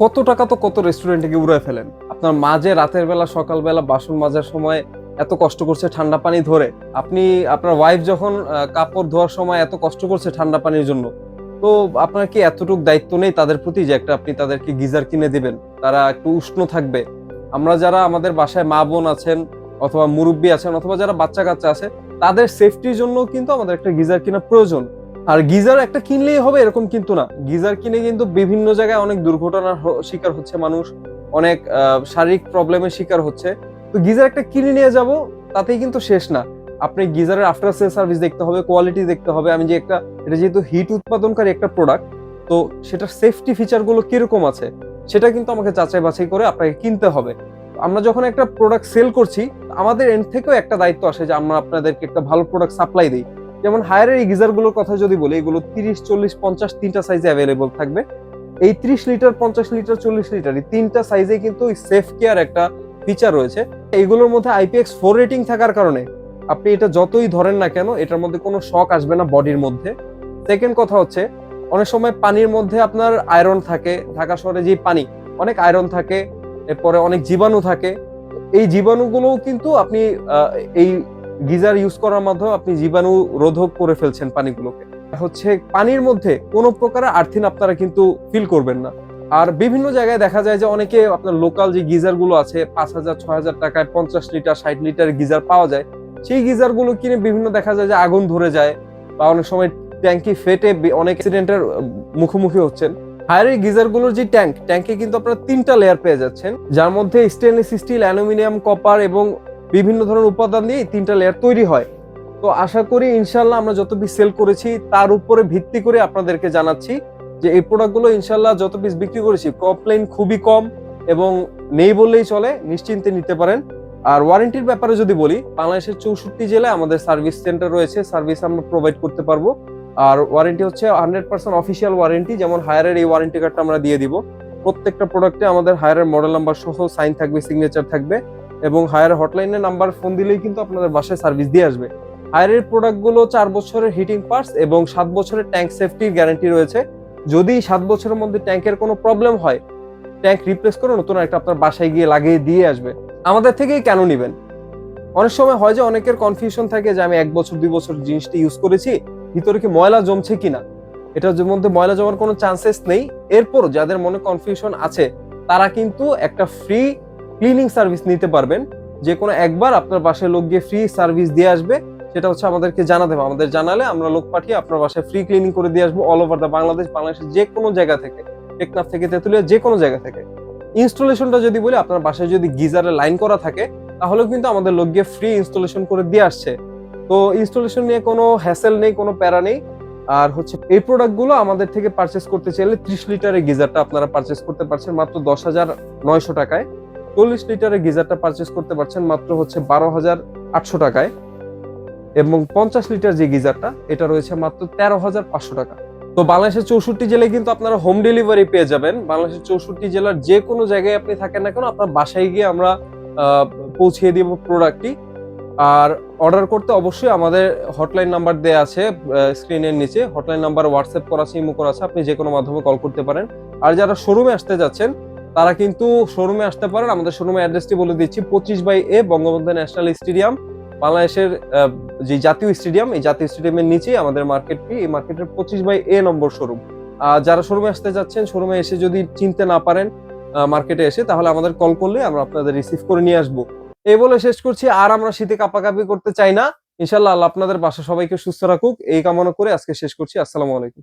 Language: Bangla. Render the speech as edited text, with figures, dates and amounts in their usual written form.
কত টাকা তো কত রেস্টুরেন্টে গিয়ে উড়ায় ফেলেন। আপনার মা যে রাতের বেলা সকালবেলা বাসন মাজার সময় এত কষ্ট করছে ঠান্ডা পানি ধরে, আপনি আপনার ওয়াইফ যখন কাপড় ধোয়ার সময় এত কষ্ট করছে ঠান্ডা পানির জন্য, তো আপনার কি এতটুক দায়িত্ব নেই তাদের প্রতি যে একটা আপনি তাদেরকে গিজার কিনে দিবেন, তারা একটু উষ্ণ থাকবে? আমরা যারা আমাদের বাসায় মা বোন আছেন অথবা মুরব্বী আছেন অথবা যারা বাচ্চা কাচ্চা আছে, তাদের সেফটির জন্য কিন্তু আমাদের একটা গিজার কেনা প্রয়োজন। আর গিজার একটা কিনলেই হবে এরকম কিন্তু না। গিজার কিনে কিন্তু বিভিন্ন জায়গায় অনেক দুর্ঘটনার শিকার হচ্ছে মানুষ, অনেক শারীরিক প্রবলেমের শিকার হচ্ছে। তো গিজার একটা কিনে নিয়ে যাব, তাতেই কিন্তু শেষ না। আপনি গিজারের আফটার সেল সার্ভিস দেখতে হবে, কোয়ালিটি দেখতে হবে। আমি যে একটা, এটা যেহেতু হিট উৎপাদনকারী একটা প্রোডাক্ট, তো সেটার সেফটি ফিচার গুলো কিরকম আছে সেটা কিন্তু আমাকে যাচাই বাছাই করে আপনাকে কিনতে হবে। আমরা যখন একটা প্রোডাক্ট সেল করছি, আমাদের এন্ড থেকেও একটা দায়িত্ব আসে যে আমরা আপনাদেরকে একটা ভালো প্রোডাক্ট সাপ্লাই দিই। যেমন হায়ারের এই গিজার গুলোর কথা যদি বলি, এগুলো 30, 40, 50 তিনটা সাইজে অ্যাভেলেবল থাকবে। এই 30 লিটার, 50 লিটার, 40 লিটার এই তিনটা সাইজে কিন্তু সেফ কেয়ার একটা ফিচার রয়েছে। এইগুলোর মধ্যে IPX4 রেটিং থাকার কারণে আপনি এটা যতই ধরেন না কেন, এটার মধ্যে কোনো শক আসবে না বডির মধ্যে। সেকেন্ড কথা হচ্ছে, অনেক সময় পানির মধ্যে আপনার আয়রন থাকে, ঢাকা শহরে যে পানি, অনেক আয়রন থাকে, এরপরে অনেক জীবাণু থাকে। এই জীবাণুগুলোও কিন্তু আপনি এই গিজার ইউজ করার মাধ্যমে আপনি জীবাণু রোধক করে ফেলছেন পানিগুলোকে। হচ্ছে পানির মধ্যে কোনো প্রকার আর্থিন আপনারা কিন্তু ফিল করবেন না। আর বিভিন্ন জায়গায় দেখা যায় যে অনেকে আপনার লোকাল যে গিজার গুলো আছে 5,000 6,000 টাকায় 50 লিটার 60 লিটার গিজার পাওয়া যায়, সেই গিজার গুলো কিনে বিভিন্ন দেখা যায় যে আগুন ধরে যায় বা অনেক সময় ট্যাঙ্কি ফেটে অনেক অ্যাক্সিডেন্টের মুখোমুখি হচ্ছেন। হায়ারের গিজার গুলোর যে ট্যাঙ্কে কিন্তু আপনারা 3টা লেয়ার পেয়ে যাচ্ছেন, যার মধ্যে স্টেনলেস স্টিল, অ্যালুমিনিয়াম, কপার এবং বিভিন্ন ধরনের উপাদান দিয়ে 3টা লেয়ার তৈরি হয়। তো আশা করি ইনশাল্লাহ আমরা যত পিস সেল করেছি তার উপরে ভিত্তি করে আপনাদেরকে জানাচ্ছি যে এই প্রোডাক্টগুলো ইনশাল্লাহ যত পিস বিক্রি করেছি কমপ্লেইন খুবই কম এবং নেই বললেই চলে, নিশ্চিন্তে নিতে পারেন। আর ওয়ারেন্টির ব্যাপারে যদি বলি, বাংলাদেশের 64 জেলায় আমাদের সার্ভিস সেন্টার রয়েছে, সার্ভিস আমরা প্রোভাইড করতে পারবো। আর ওয়ারেন্টি হচ্ছে 100% অফিসিয়াল ওয়ারেন্টি। যেমন হায়ারের এই ওয়ারেন্টি কার্ডটা আমরা দিয়ে দিব। প্রত্যেকটা প্রোডাক্টে আমাদের হায়ারের মডেল নাম্বার সহ সাইন থাকবে, সিগনেচার থাকবে এবং হায়ার হটলাইনের নাম্বার ফোন দিলেই কিন্তু আপনাদের বাসায় সার্ভিস দিয়ে আসবে। হায়ারের প্রোডাক্টগুলো 4 বছরের হিটিং পার্টস এবং 7 বছরের ট্যাঙ্ক সেফটির গ্যারান্টি রয়েছে। যদি 7 বছরের মধ্যে ট্যাঙ্কের কোনো প্রবলেম হয়, ট্যাঙ্ক রিপ্লেস করে নতুন একটা আপনার বাসায় গিয়ে লাগিয়ে দিয়ে আসবে। আমাদের থেকেই কেন নিবেন? অনেক সময় হয় যে অনেকের কনফিউশন থাকে যে আমি 1 বছর 2 বছর জিনিসটা ইউজ করেছি, ভিতরে কি ময়লা জমছে কিনা। এটার মধ্যে ময়লা জমার কোনো চান্সেস নেই। এরপর যাদের মনে কনফিউশন আছে, তারা কিন্তু একটা ফ্রি ক্লিনিং সার্ভিস নিতে পারবেন। যে কোনো একবার আপনার বাসায় লোক গিয়ে ফ্রি সার্ভিস দিয়ে আসবে। সেটা হচ্ছে আমাদেরকে জানাতে হবে। আমাদের জানালে আমরা লোক পাঠিয়ে আপনার বাসায় ফ্রি ক্লিনিং করে দিয়ে আসবো অল ওভার দা বাংলাদেশ, বাংলাদেশের যে কোনো জায়গা থেকে, টেকনাফ থেকে তেতুলিয়া, যে কোনো জায়গা থেকে। ইনস্টলেশনটা যদি বলি, আপনার বাসায় যদি গিজারের লাইন করা থাকে, তাহলেও কিন্তু আমাদের লোক গিয়ে ফ্রি ইনস্টলেশন করে দিয়ে আসছে। তো ইনস্টলেশন নিয়ে কোনো হ্যাসেল নেই, কোনো প্যারা নেই। আর হচ্ছে এই প্রোডাক্টগুলো আমাদের থেকে পারচেস করতে চাইলে 30 লিটারের গিজারটা আপনারা পারচেস করতে পারছেন মাত্র 10,900 টাকায়। 40 লিটারের গিজারটা পারচেস করতে পারছেন মাত্র হচ্ছে 12,800 টাকায়। এবং 50 লিটার যে গিজারটা, এটা রয়েছে মাত্র 13,500 টাকা। তো বাংলাদেশের 64 জেলায় কিন্তু আপনারা হোম ডেলিভারি পেয়ে যাবেন। বাংলাদেশের 64 জেলার যে কোনো জায়গায় আপনি থাকেন না কেন, আপনার বাসায় গিয়ে আমরা পৌঁছিয়ে দিব প্রোডাক্টটি। আর অর্ডার করতে অবশ্যই আমাদের হটলাইন নাম্বার দেয়া আছে স্ক্রিনের নিচে। হটলাইন নাম্বার হোয়াটসঅ্যাপ করা আছে, ইমো করা আছে, আপনি যে কোনো মাধ্যমে কল করতে পারেন। আর যারা শোরুমে আসতে যাচ্ছেন, তারা কিন্তু শোরুমে আসতে পারেন। আমাদের শোরুমের অ্যাড্রেসটি বলে দিচ্ছি, 25/A বঙ্গবন্ধু ন্যাশনাল স্টেডিয়াম, বাংলাদেশের যে জাতীয় স্টেডিয়াম, এই জাতীয় স্টেডিয়ামের নিচেই আমাদের মার্কেটটি। এই মার্কেটের 25/A নম্বর শোরুম। যারা শোরুমে আসতে যাচ্ছেন, শোরুমে এসে যদি চিনতে না পারেন মার্কেটে এসে, তাহলে আমাদের কল করলে আমরা আপনাদের রিসিভ করে নিয়ে আসবো। এই বলে শেষ করছি। আর আমরা শীতে কাঁপাকাঁপি করতে চাই না। ইনশাআল্লাহ আল্লাহ আপনাদের বাসা সবাইকে সুস্থ রাখুক, এই কামনা করে আজকে শেষ করছি। আসসালামু আলাইকুম।